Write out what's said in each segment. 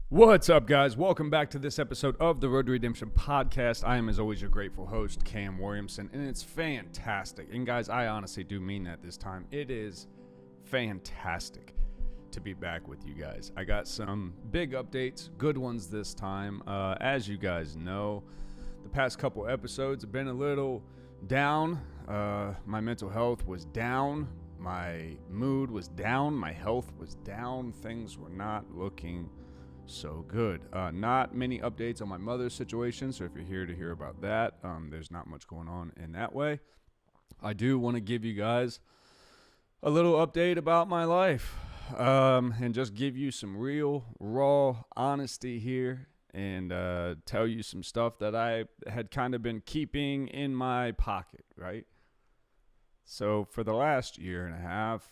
What's up, guys? Welcome back to this episode of the Road to Redemption podcast. I am, as always, your grateful host, Cam Williamson, and it's fantastic. And guys, I honestly do mean that this time. It is fantastic to be back with you guys. I got some big updates, good ones this time. As you guys know, the past couple episodes have been a little down. My mental health was down. My mood was down. My health was down. Things were not looking so good. Not many updates on my mother's situation, so if you're here to hear about that, there's not much going on in that way. I do want to give you guys a little update about my life, and just give you some real, raw honesty here, and tell you some stuff that I had kind of been keeping in my pocket, right? So for the last year and a half,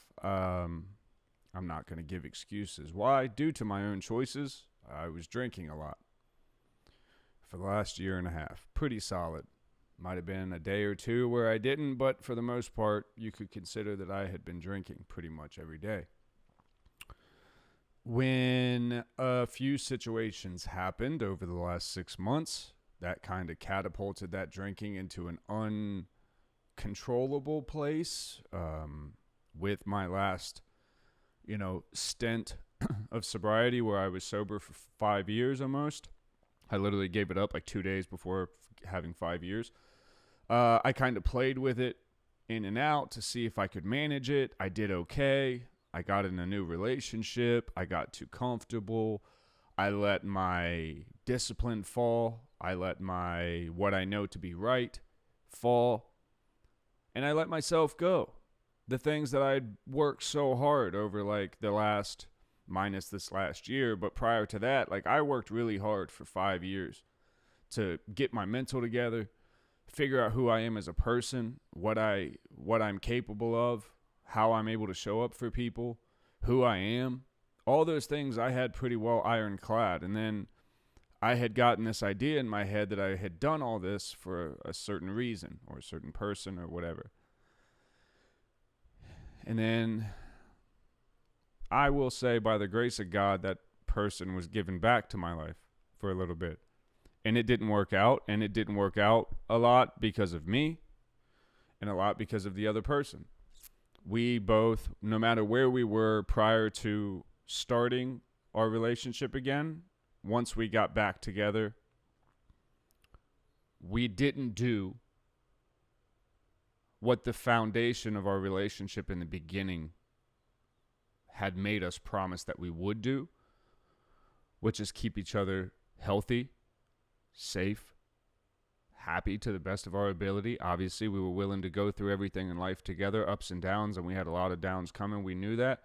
I'm not going to give excuses. Why? Due to my own choices, I was drinking a lot for the last year and a half. Pretty solid. Might have been a day or two where I didn't, but for the most part, you could consider that I had been drinking pretty much every day. When a few situations happened over the last 6 months, that kind of catapulted that drinking into an uncontrollable place. With my last stint of sobriety where I was sober for 5 years almost. I literally gave it up like 2 days before having 5 years. I kind of played with it in and out to see if I could manage it. I did okay. I got in a new relationship. I got too comfortable. I let my discipline fall. I let my what I know to be right fall. And I let myself go. The things that I'd worked so hard over like the last, minus this last year, but prior to that, like I worked really hard for 5 years to get my mental together, figure out who I am as a person, what I'm capable of, how I'm able to show up for people, who I am. All those things I had pretty well ironclad. And then I had gotten this idea in my head that I had done all this for a certain reason or a certain person or whatever. And then I will say, by the grace of God, that person was given back to my life for a little bit. And it didn't work out. And it didn't work out a lot because of me and a lot because of the other person. We both, no matter where we were prior to starting our relationship again, once we got back together, we didn't do what the foundation of our relationship in the beginning had made us promise that we would do, which is keep each other healthy, safe, happy to the best of our ability. Obviously, we were willing to go through everything in life together, ups and downs, and we had a lot of downs coming. We knew that.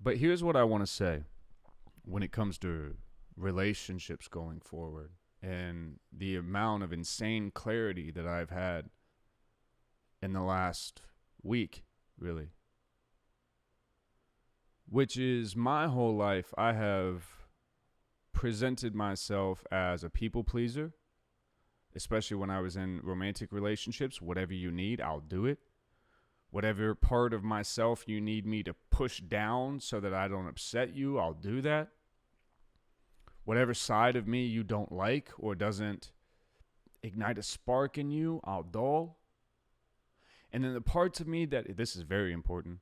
But here's what I want to say when it comes to relationships going forward and the amount of insane clarity that I've had in the last week, really. Which is my whole life, I have presented myself as a people pleaser, especially when I was in romantic relationships. Whatever you need, I'll do it. Whatever part of myself you need me to push down so that I don't upset you, I'll do that. Whatever side of me you don't like or doesn't ignite a spark in you, I'll dull. And then the parts of me that, this is very important,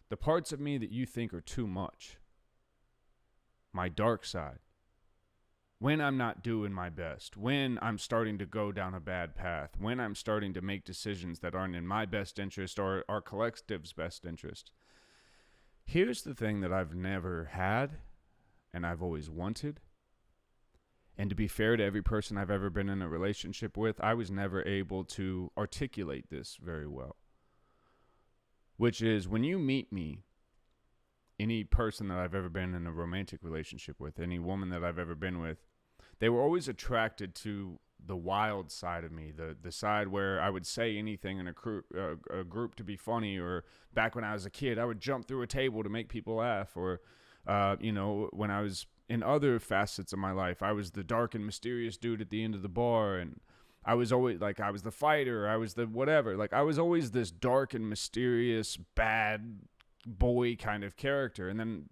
the parts of me that you think are too much, my dark side, when I'm not doing my best, when I'm starting to go down a bad path, when I'm starting to make decisions that aren't in my best interest or our collective's best interest. Here's the thing that I've never had and I've always wanted. And to be fair to every person I've ever been in a relationship with, I was never able to articulate this very well. Which is, when you meet me, any person that I've ever been in a romantic relationship with, any woman that I've ever been with, they were always attracted to the wild side of me, the side where I would say anything in a group to be funny, or back when I was a kid, I would jump through a table to make people laugh, or, when I was in other facets of my life, I was the dark and mysterious dude at the end of the bar, and I was always, like, I was the fighter, I was the whatever. Like, I was always this dark and mysterious, bad boy kind of character. And then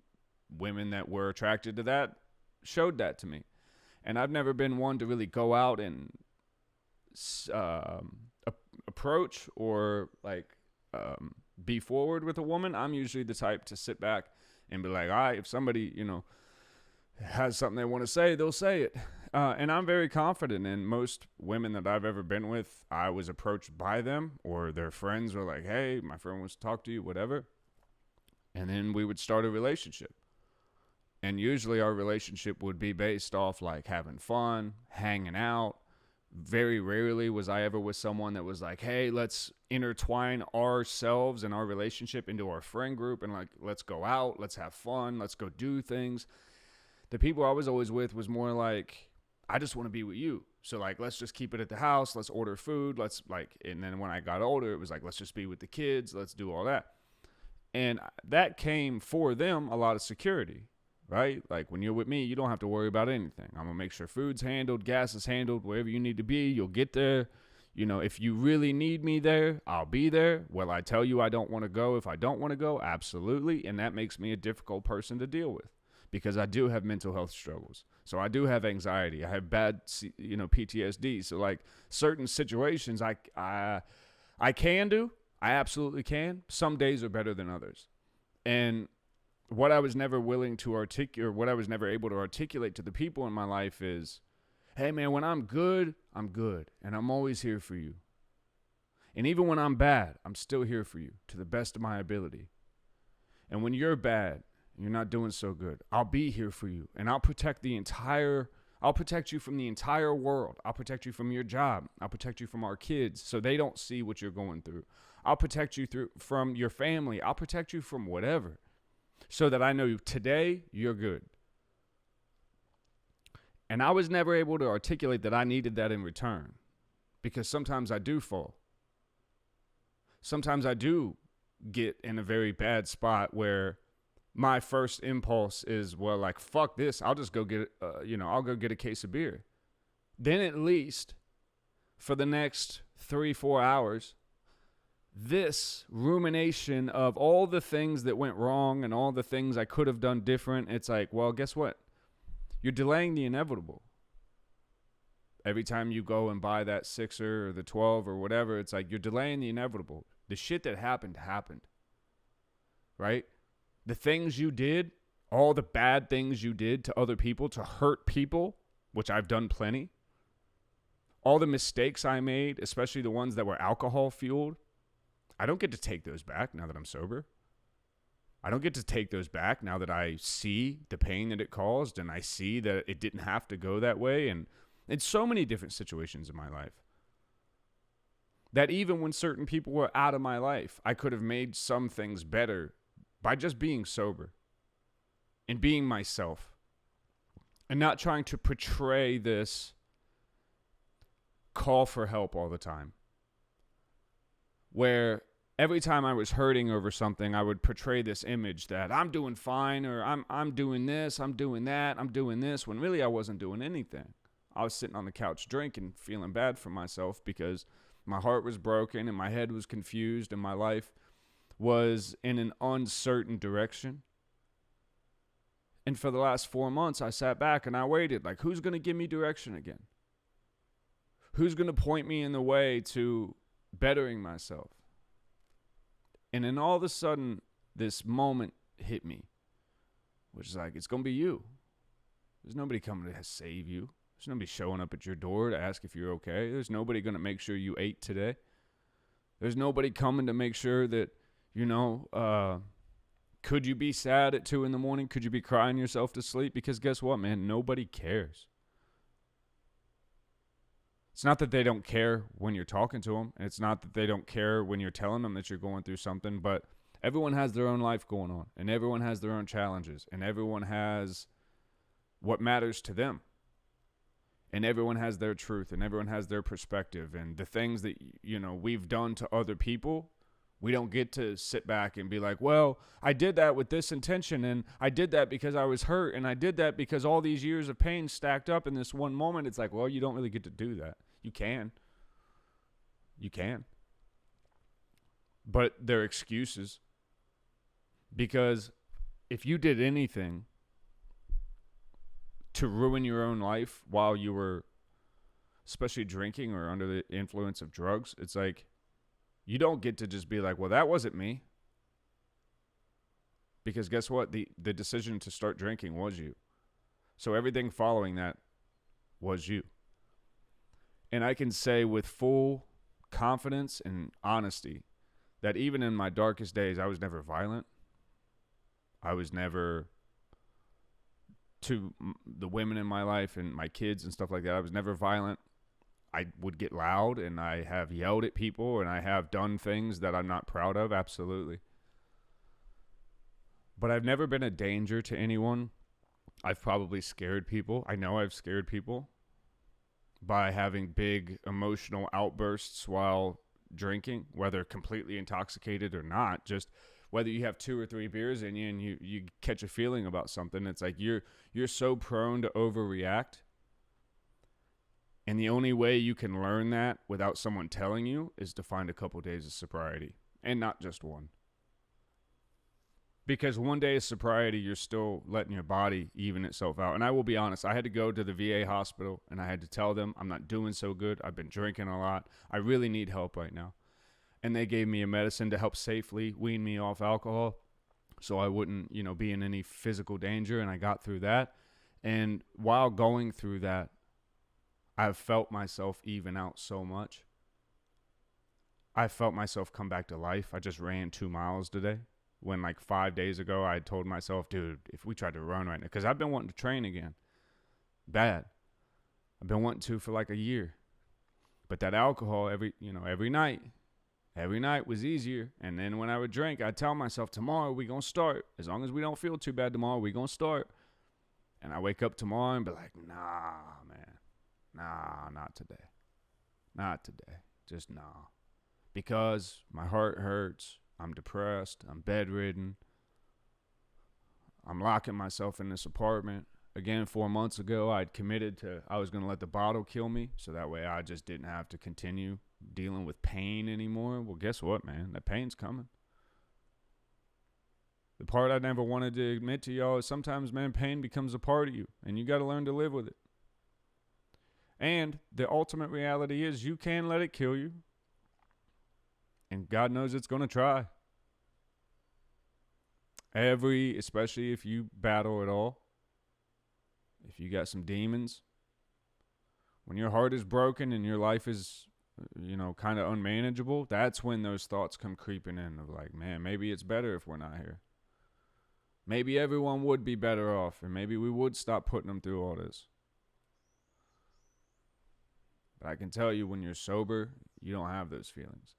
women that were attracted to that showed that to me. And I've never been one to really go out and approach or like be forward with a woman. I'm usually the type to sit back and be like, all right, if somebody, has something they want to say, they'll say it. And I'm very confident in most women that I've ever been with. I was approached by them, or their friends were like, hey, my friend wants to talk to you, whatever. And then we would start a relationship. And usually our relationship would be based off like having fun, hanging out. Very rarely was I ever with someone that was like, hey, let's intertwine ourselves and our relationship into our friend group and like, let's go out, let's have fun, let's go do things. The people I was always with was more like, I just want to be with you. So like, let's just keep it at the house. Let's order food. Let's like, and then when I got older, it was like, let's just be with the kids. Let's do all that. And that came for them a lot of security, right? Like when you're with me, you don't have to worry about anything. I'm going to make sure food's handled, gas is handled, wherever you need to be, you'll get there. If you really need me there, I'll be there. Will I tell you I don't want to go if I don't want to go? Absolutely. And that makes me a difficult person to deal with because I do have mental health struggles. So I do have anxiety. I have bad, PTSD. So like certain situations I can do. I absolutely can. Some days are better than others. And what I was never willing to articulate, or what I was never able to articulate to the people in my life is, hey man, when I'm good, and I'm always here for you. And even when I'm bad, I'm still here for you to the best of my ability. And when you're bad, you're not doing so good, I'll be here for you, and I'll protect you from the entire world. I'll protect you from your job. I'll protect you from our kids so they don't see what you're going through. I'll protect you from your family. I'll protect you from whatever so that I know today you're good. And I was never able to articulate that I needed that in return because sometimes I do fall. Sometimes I do get in a very bad spot where my first impulse is, well, like, fuck this. I'll just go get, I'll go get a case of beer. Then at least for the next 3-4 hours, this rumination of all the things that went wrong and all the things I could have done different, it's like, well, guess what? You're delaying the inevitable. Every time you go and buy that 6er or the 12 or whatever, it's like you're delaying the inevitable. The shit that happened, right? The things you did, all the bad things you did to other people, to hurt people, which I've done plenty. All the mistakes I made, especially the ones that were alcohol fueled, I don't get to take those back now that I'm sober. I don't get to take those back now that I see the pain that it caused and I see that it didn't have to go that way. And in so many different situations in my life, that even when certain people were out of my life, I could have made some things better by just being sober and being myself and not trying to portray this call for help all the time. Where every time I was hurting over something, I would portray this image that I'm doing fine, or I'm doing this, I'm doing that, I'm doing this, when really I wasn't doing anything. I was sitting on the couch drinking, feeling bad for myself because my heart was broken and my head was confused and my life was in an uncertain direction. And for the last 4 months, I sat back and I waited, like, who's going to give me direction again? Who's going to point me in the way to bettering myself? And then all of a sudden, this moment hit me, which is like, it's going to be you. There's nobody coming to save you. There's nobody showing up at your door to ask if you're okay. There's nobody going to make sure you ate today. There's nobody coming to make sure that, could you be sad at 2 a.m? Could you be crying yourself to sleep? Because guess what, man? Nobody cares. It's not that they don't care when you're talking to them. And it's not that they don't care when you're telling them that you're going through something. But everyone has their own life going on. And everyone has their own challenges. And everyone has what matters to them. And everyone has their truth. And everyone has their perspective. And the things that, we've done to other people, we don't get to sit back and be like, well, I did that with this intention, and I did that because I was hurt, and I did that because all these years of pain stacked up in this one moment. It's like, well, you don't really get to do that. You can. But they're excuses. Because if you did anything to to ruin your own life while you were especially drinking or under the influence of drugs. It's like, you don't get to just be like, well, that wasn't me. Because guess what? The decision to start drinking was you. So everything following that was you. And I can say with full confidence and honesty that even in my darkest days, I was never violent. I was never, to the women in my life and my kids and stuff like that, I was never violent. I would get loud, and I have yelled at people, and I have done things that I'm not proud of, absolutely. But I've never been a danger to anyone. I've probably scared people. I know I've scared people by having big emotional outbursts while drinking, whether completely intoxicated or not. Just whether you have 2 or 3 beers in you and you catch a feeling about something. It's like you're so prone to overreact. And the only way you can learn that without someone telling you is to find a couple days of sobriety, and not just one. Because one day of sobriety, you're still letting your body even itself out. And I will be honest, I had to go to the VA hospital, and I had to tell them I'm not doing so good. I've been drinking a lot. I really need help right now. And they gave me a medicine to help safely wean me off alcohol so I wouldn't, be in any physical danger. And I got through that. And while going through that, I've felt myself even out so much. I felt myself come back to life. I just ran 2 miles today. When like 5 days ago, I told myself, dude, if we tried to run right now, because I've been wanting to train again. Bad. I've been wanting to for like a year. But that alcohol every night was easier. And then when I would drink, I'd tell myself, tomorrow we going to start. As long as we don't feel too bad tomorrow, we going to start. And I wake up tomorrow and be like, nah, man. Nah, not today. Not today. Just nah. Because my heart hurts. I'm depressed. I'm bedridden. I'm locking myself in this apartment. Again, 4 months ago, I'd committed to, I was going to let the bottle kill me. So that way I just didn't have to continue dealing with pain anymore. Well, guess what, man? That pain's coming. The part I never wanted to admit to y'all is sometimes, man, pain becomes a part of you. And you got to learn to live with it. And the ultimate reality is you can let it kill you. And God knows it's going to try. Especially if you battle at all. If you got some demons. When your heart is broken and your life is, kind of unmanageable, that's when those thoughts come creeping in of like, man, maybe it's better if we're not here. Maybe everyone would be better off, and maybe we would stop putting them through all this. But I can tell you, when you're sober, you don't have those feelings.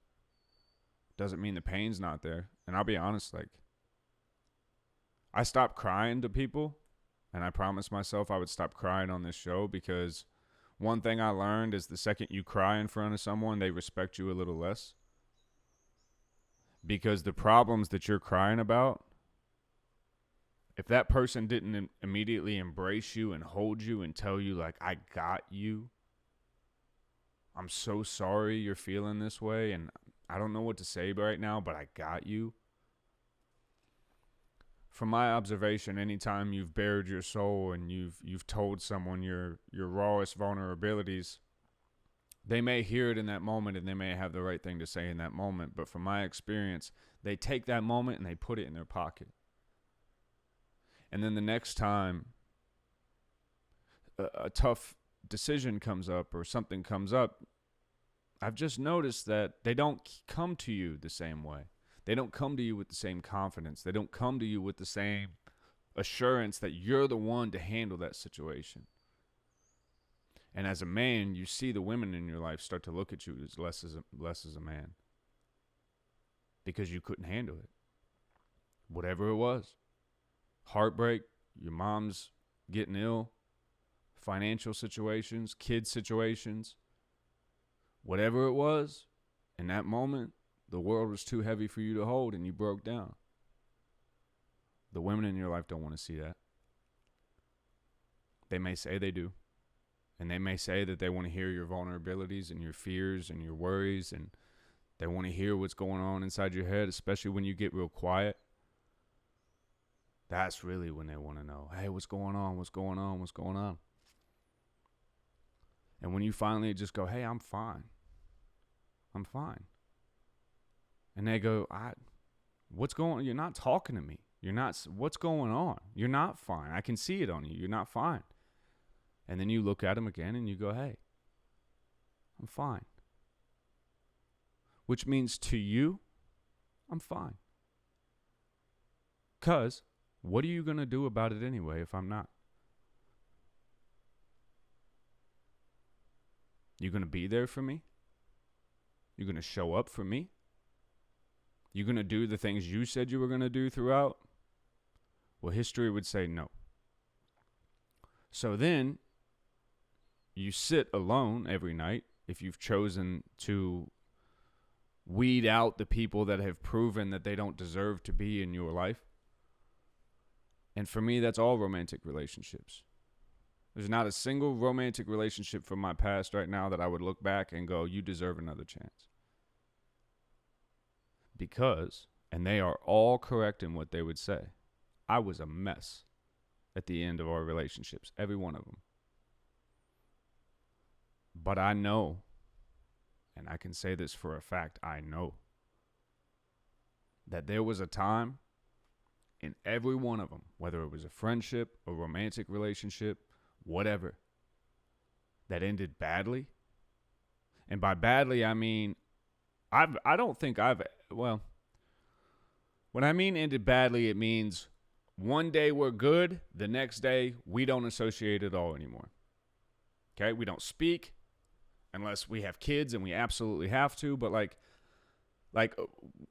Doesn't mean the pain's not there. And I'll be honest, I stopped crying to people, and I promised myself I would stop crying on this show, because one thing I learned is the second you cry in front of someone, they respect you a little less. Because the problems that you're crying about, if that person didn't immediately embrace you and hold you and tell you, like, I got you, I'm so sorry you're feeling this way, and I don't know what to say right now, but I got you. From my observation, anytime you've bared your soul and you've told someone your rawest vulnerabilities, they may hear it in that moment and they may have the right thing to say in that moment. But from my experience, they take that moment and they put it in their pocket. And then the next time a tough decision comes up or something comes up, I've just noticed that they don't come to you the same way. They don't come to you with the same confidence. They don't come to you with the same assurance that you're the one to handle that situation. And as a man, you see the women in your life start to look at you as less as a man. Because you couldn't handle it. Whatever it was. Heartbreak, your mom's getting ill, financial situations, kid situations. Whatever it was, in that moment, the world was too heavy for you to hold and you broke down. The women in your life don't want to see that. They may say they do. And they may say that they want to hear your vulnerabilities and your fears and your worries, and they want to hear what's going on inside your head, especially when you get real quiet. That's really when they want to know, hey, what's going on? What's going on? What's going on? And when you finally just go, hey, I'm fine. I'm fine. And they go, what's going on? You're not talking to me. You're not, what's going on? You're not fine. I can see it on you. You're not fine. And then you look at them again and you go, hey, I'm fine. Which means to you, I'm fine. Because what are you going to do about it anyway if I'm not? You going to be there for me? You're going to show up for me? You're going to do the things you said you were going to do throughout? Well, history would say no. So then you sit alone every night if you've chosen to weed out the people that have proven that they don't deserve to be in your life. And for me, that's all romantic relationships. There's not a single romantic relationship from my past right now that I would look back and go, you deserve another chance. Because, and they are all correct in what they would say, I was a mess at the end of our relationships, every one of them. But I know, and I can say this for a fact, I know that there was a time in every one of them, whether it was a friendship, a romantic relationship, whatever, that ended badly. And by badly, I mean, when I mean ended badly, it means one day we're good, the next day we don't associate at all anymore. Okay? We don't speak unless we have kids and we absolutely have to, but like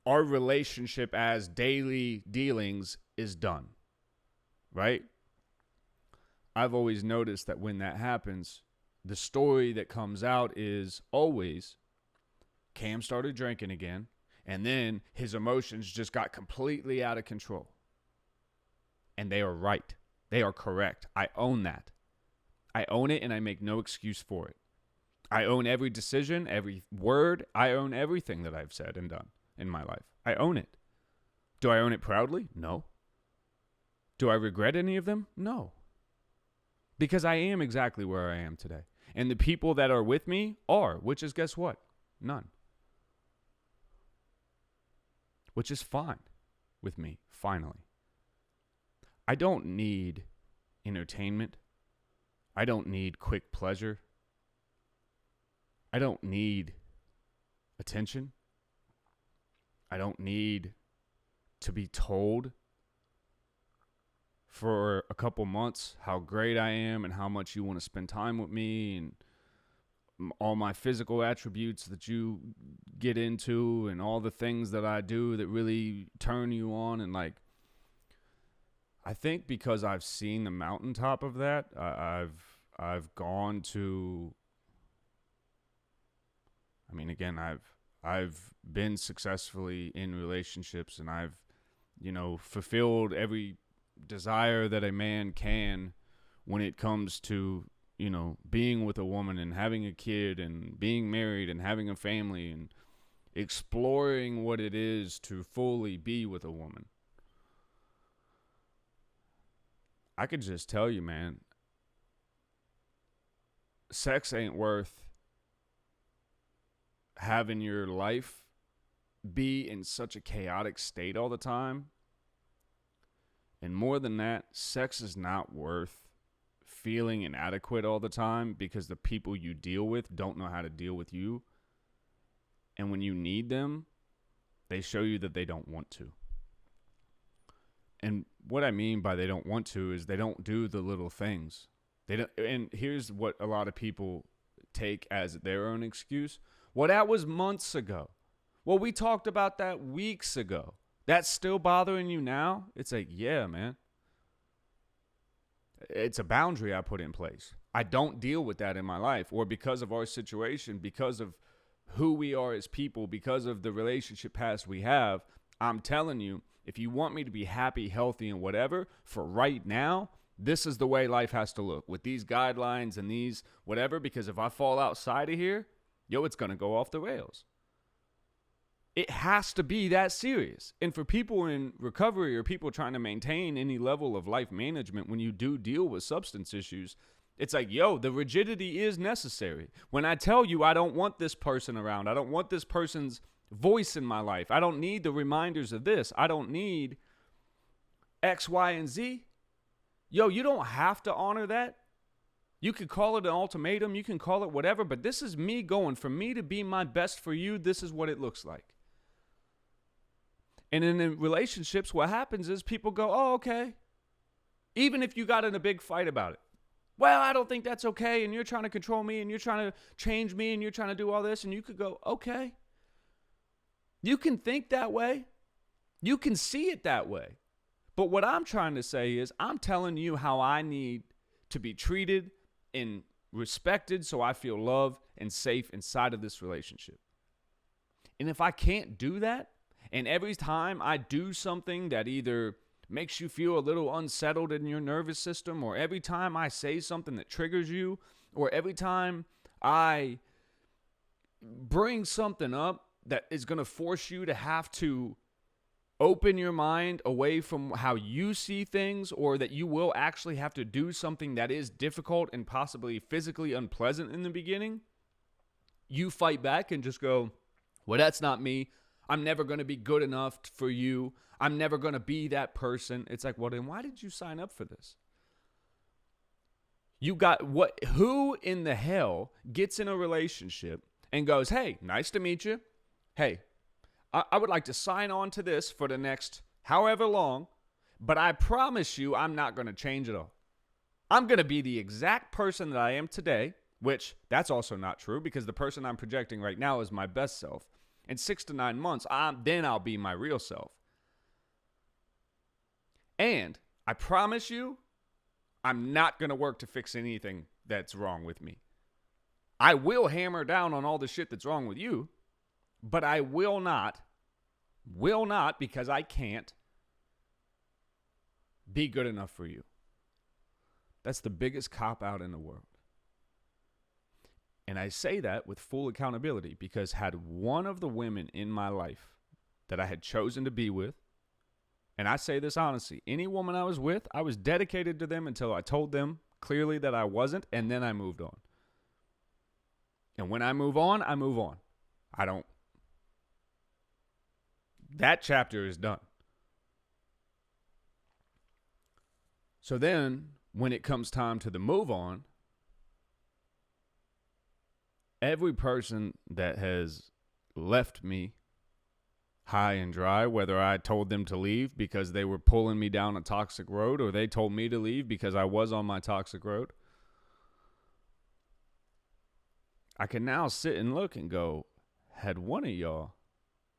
our relationship as daily dealings is done. Right? I've always noticed that when that happens, the story that comes out is always Cam started drinking again, and then his emotions just got completely out of control. And they are right. They are correct. I own that. I own it, and I make no excuse for it. I own every decision, every word. I own everything that I've said and done in my life. I own it. Do I own it proudly? No. Do I regret any of them? No. Because I am exactly where I am today. And the people that are with me are, which is, guess what? None. Which is fine with me, finally. I don't need entertainment. I don't need quick pleasure. I don't need attention. I don't need to be told for a couple months how great I am and how much you want to spend time with me and all my physical attributes that you get into and all the things that I do that really turn you on. And like, I think because I've seen the mountaintop of that, I've gone to, I mean, again, I've been successfully in relationships, and I've, fulfilled every desire that a man can when it comes to, being with a woman and having a kid and being married and having a family and exploring what it is to fully be with a woman. I could just tell you, man, sex ain't worth having your life be in such a chaotic state all the time. And more than that, sex is not worth feeling inadequate all the time because the people you deal with don't know how to deal with you. And when you need them, they show you that they don't want to. And what I mean by they don't want to is they don't do the little things. They don't, and here's what a lot of people take as their own excuse. Well, that was months ago. Well, we talked about that weeks ago. That's still bothering you now? It's like, yeah, man. It's a boundary I put in place. I don't deal with that in my life, or because of our situation, because of who we are as people, because of the relationship past we have. I'm telling you, if you want me to be happy, healthy, and whatever, for right now, this is the way life has to look with these guidelines and these whatever, because if I fall outside of here, it's going to go off the rails. It has to be that serious. And for people in recovery or people trying to maintain any level of life management, when you do deal with substance issues, it's like, yo, the rigidity is necessary. When I tell you I don't want this person around, I don't want this person's voice in my life, I don't need the reminders of this, I don't need X, Y, and Z. Yo, you don't have to honor that. You could call it an ultimatum, you can call it whatever, but this is me going, for me to be my best for you, this is what it looks like. And in the relationships, what happens is people go, oh, okay. Even if you got in a big fight about it. Well, I don't think that's okay, and you're trying to control me, and you're trying to change me, and you're trying to do all this, and you could go, okay. You can think that way. You can see it that way. But what I'm trying to say is I'm telling you how I need to be treated and respected so I feel loved and safe inside of this relationship. And if I can't do that, and every time I do something that either makes you feel a little unsettled in your nervous system, or every time I say something that triggers you, or every time I bring something up that is going to force you to have to open your mind away from how you see things, or that you will actually have to do something that is difficult and possibly physically unpleasant in the beginning, you fight back and just go, well, that's not me. I'm never going to be good enough for you. I'm never going to be that person. It's like, well, then why did you sign up for this? You got what? Who in the hell gets in a relationship and goes, hey, nice to meet you. Hey, I would like to sign on to this for the next however long, but I promise you I'm not going to change at all. I'm going to be the exact person that I am today, which that's also not true, because the person I'm projecting right now is my best self. In 6 to 9 months, then I'll be my real self. And I promise you, I'm not going to work to fix anything that's wrong with me. I will hammer down on all the shit that's wrong with you, but I will not, because I can't, be good enough for you. That's the biggest cop-out in the world. And I say that with full accountability, because had one of the women in my life that I had chosen to be with, and I say this honestly, any woman I was with, I was dedicated to them until I told them clearly that I wasn't, and then I moved on. And when I move on, I move on. That chapter is done. So then, when it comes time to the move on, every person that has left me high and dry, whether I told them to leave because they were pulling me down a toxic road, or they told me to leave because I was on my toxic road, I can now sit and look and go, had one of y'all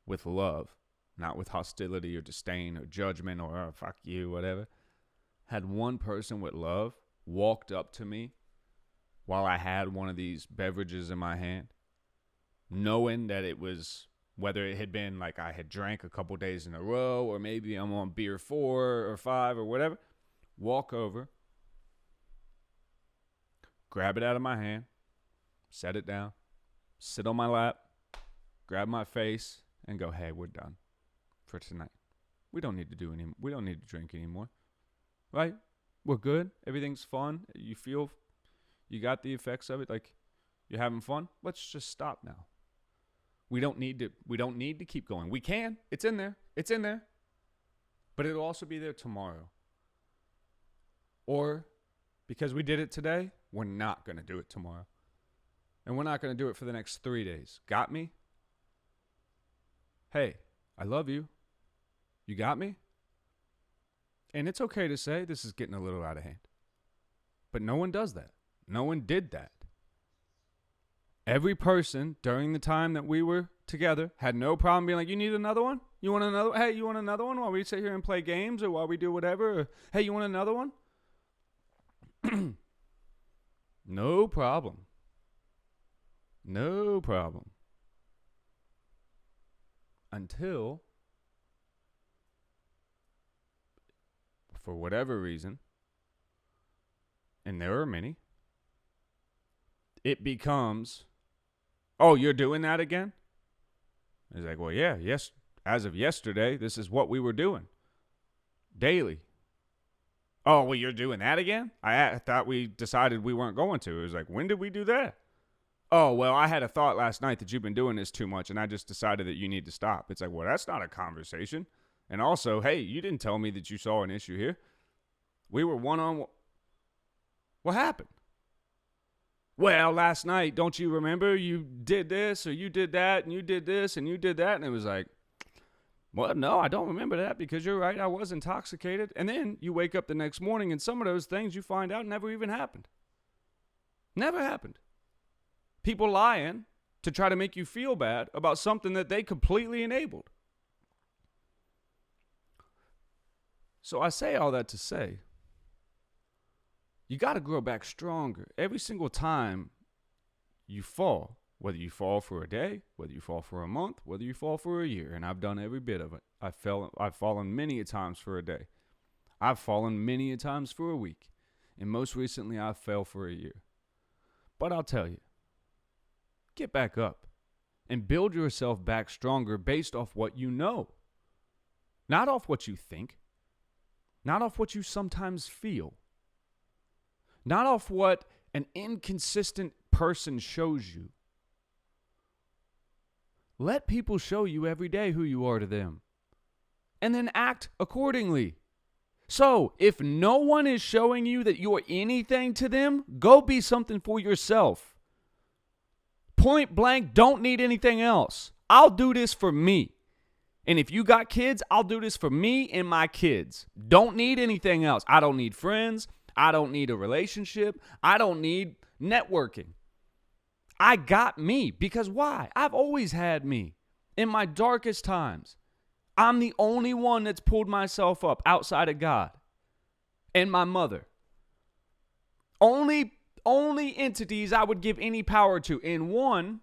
with love, not with hostility or disdain or judgment or oh, fuck you, whatever, had one person with love walked up to me while I had one of these beverages in my hand, knowing that it was, whether it had been like I had drank a couple days in a row, or maybe I'm on beer 4 or 5 or whatever, walk over, grab it out of my hand, set it down, sit on my lap, grab my face, and go, hey, we're done for tonight. We don't need to drink anymore. Right? We're good. Everything's fun. You feel you got the effects of it, like you're having fun. Let's just stop now. We don't need to keep going. We can. It's in there. But it'll also be there tomorrow. Or because we did it today, we're not going to do it tomorrow. And we're not going to do it for the next 3 days. Got me? Hey, I love you. You got me? And it's okay to say this is getting a little out of hand. But no one does that. No one did that. Every person during the time that we were together had no problem being like, you need another one? You want another? Hey, you want another one while we sit here and play games, or while we do whatever? Or, hey, you want another one? No problem. No problem. Until, for whatever reason, and there are many, it becomes, oh, you're doing that again? He's like, well, yeah, yes. As of yesterday, this is what we were doing daily. Oh, well, you're doing that again? I thought we decided we weren't going to. It was like, when did we do that? Oh, well, I had a thought last night that you've been doing this too much, and I just decided that you need to stop. It's like, well, that's not a conversation. And also, hey, you didn't tell me that you saw an issue here. We were one-on-one. What happened? Well, last night, don't you remember you did this or you did that and you did this and you did that? And it was like, well, no, I don't remember that because you're right. I was intoxicated. And then you wake up the next morning and some of those things you find out never even happened. Never happened. People lying to try to make you feel bad about something that they completely enabled. So I say all that to say, you got to grow back stronger. Every single time you fall, whether you fall for a day, whether you fall for a month, whether you fall for a year, and I've done every bit of it. I've fallen many a times for a day. I've fallen many a times for a week. And most recently, I fell for a year. But I'll tell you, get back up and build yourself back stronger based off what you know. Not off what you think. Not off what you sometimes feel. Not off what an inconsistent person shows you. Let people show you every day who you are to them. And then act accordingly. So, if no one is showing you that you're anything to them, go be something for yourself. Point blank, don't need anything else. I'll do this for me. And if you got kids, I'll do this for me and my kids. Don't need anything else. I don't need friends. I don't need a relationship. I don't need networking. I got me because why? I've always had me. In my darkest times, I'm the only one that's pulled myself up outside of God and my mother. Only entities I would give any power to. And one,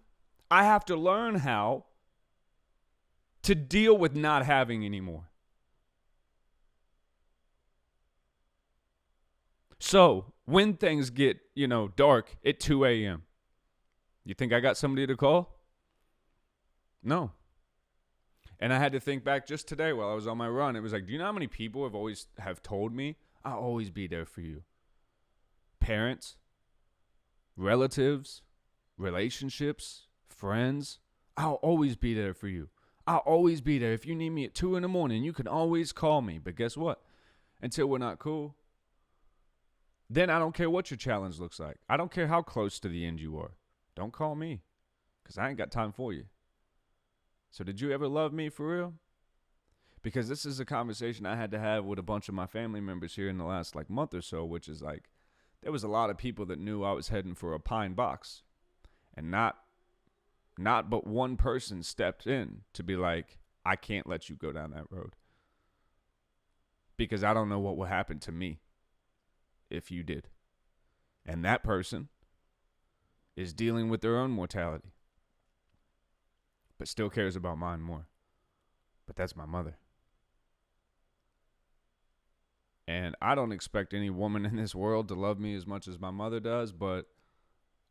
I have to learn how to deal with not having anymore. So, when things get, dark at 2 a.m., you think I got somebody to call? No. And I had to think back just today while I was on my run. It was like, do you know how many people have told me, I'll always be there for you? Parents, relatives, relationships, friends, I'll always be there for you. I'll always be there. If you need me at 2 a.m, you can always call me. But guess what? Until we're not cool, then I don't care what your challenge looks like. I don't care how close to the end you are. Don't call me because I ain't got time for you. So did you ever love me for real? Because this is a conversation I had to have with a bunch of my family members here in the last month or so, which is there was a lot of people that knew I was heading for a pine box. And not but one person stepped in to be like, I can't let you go down that road. Because I don't know what will happen to me if you did. And that person is dealing with their own mortality. But still cares about mine more. But that's my mother. And I don't expect any woman in this world to love me as much as my mother does, but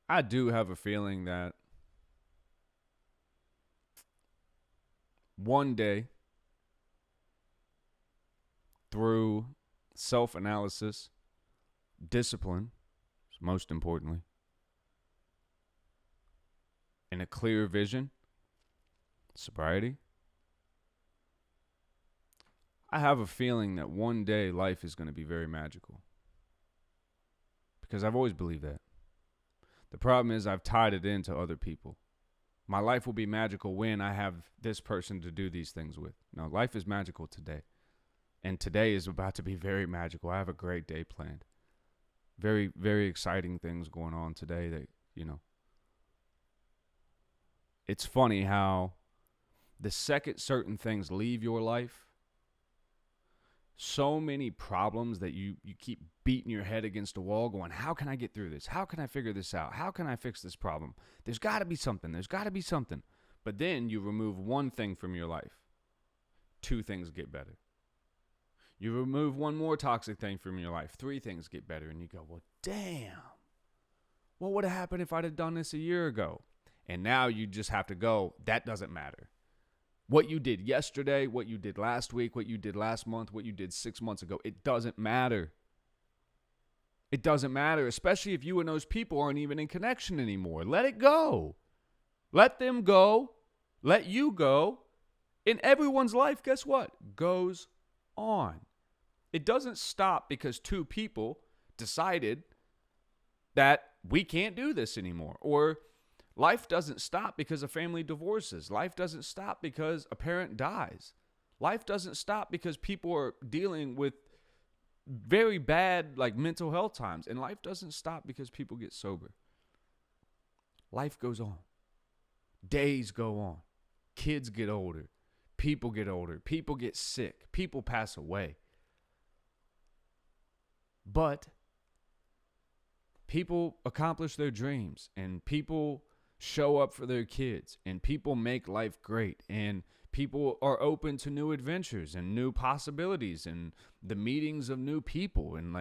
I do have a feeling that one day, through self-analysis, discipline, most importantly, and a clear vision, sobriety, I have a feeling that one day life is going to be very magical. Because I've always believed that. The problem is I've tied it into other people. My life will be magical when I have this person to do these things with. No, life is magical today. And today is about to be very magical. I have a great day planned. Very, very exciting things going on today that, It's funny how the second certain things leave your life, so many problems that you keep beating your head against a wall going, how can I get through this? How can I figure this out? How can I fix this problem? There's got to be something. There's got to be something. But then you remove one thing from your life. 2 things get better. You remove one more toxic thing from your life. 3 things get better. And you go, well, damn. What would have happened if I'd have done this a year ago? And now you just have to go, that doesn't matter. What you did yesterday, what you did last week, what you did last month, what you did 6 months ago, it doesn't matter. It doesn't matter, especially if you and those people aren't even in connection anymore. Let it go. Let them go. Let you go. In everyone's life, guess what? Goes on. It doesn't stop because two people decided that we can't do this anymore. Or life doesn't stop because a family divorces. Life doesn't stop because a parent dies. Life doesn't stop because people are dealing with very bad mental health times. And life doesn't stop because people get sober. Life goes on. Days go on. Kids get older. People get older. People get sick. People pass away. But people accomplish their dreams, and people show up for their kids, and people make life great, and people are open to new adventures and new possibilities and the meetings of new people. And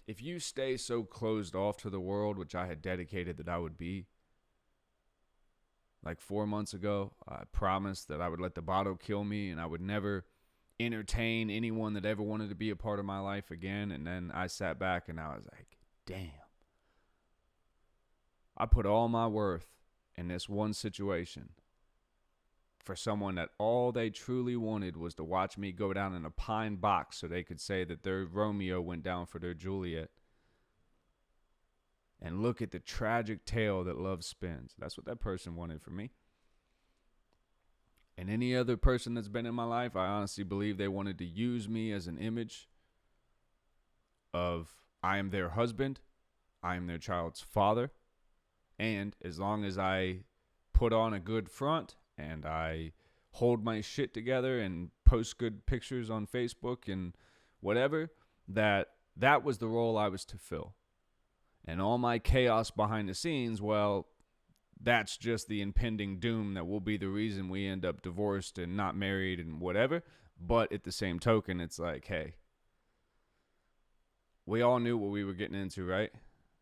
if you stay so closed off to the world, which I had dedicated that I would be, 4 months ago, I promised that I would let the bottle kill me and I would never entertain anyone that ever wanted to be a part of my life again. And then I sat back and I was like, damn. I put all my worth in this one situation for someone that all they truly wanted was to watch me go down in a pine box so they could say that their Romeo went down for their Juliet. And look at the tragic tale that love spins. That's what that person wanted for me. And any other person that's been in my life, I honestly believe they wanted to use me as an image of I am their husband, I am their child's father, and as long as I put on a good front and I hold my shit together and post good pictures on Facebook and whatever, that was the role I was to fill. And all my chaos behind the scenes, well, that's just the impending doom that will be the reason we end up divorced and not married and whatever. But at the same token, it's like, hey, we all knew what we were getting into, right?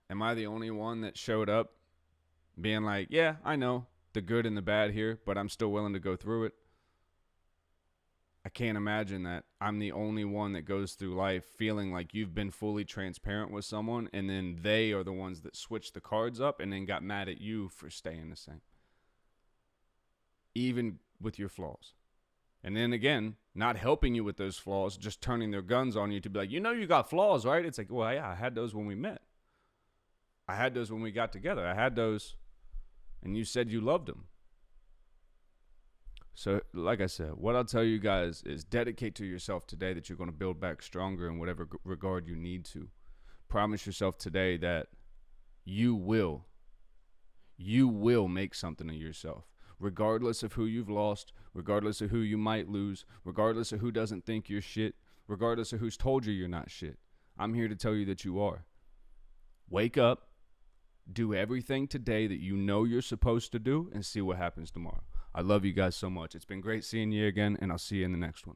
Am I the only one that showed up being like, yeah, I know the good and the bad here, but I'm still willing to go through it? I can't imagine that I'm the only one that goes through life feeling like you've been fully transparent with someone and then they are the ones that switched the cards up and then got mad at you for staying the same. Even with your flaws. And then again, not helping you with those flaws, just turning their guns on you to be like, you got flaws, right? It's like, well, yeah, I had those when we met. I had those when we got together. I had those and you said you loved them. So, like I said, what I'll tell you guys is dedicate to yourself today that you're going to build back stronger in whatever regard you need to. Promise yourself today that you will make something of yourself. Regardless of who you've lost, regardless of who you might lose, regardless of who doesn't think you're shit, regardless of who's told you you're not shit. I'm here to tell you that you are. Wake up, do everything today that you know you're supposed to do, and see what happens tomorrow. I love you guys so much. It's been great seeing you again, and I'll see you in the next one.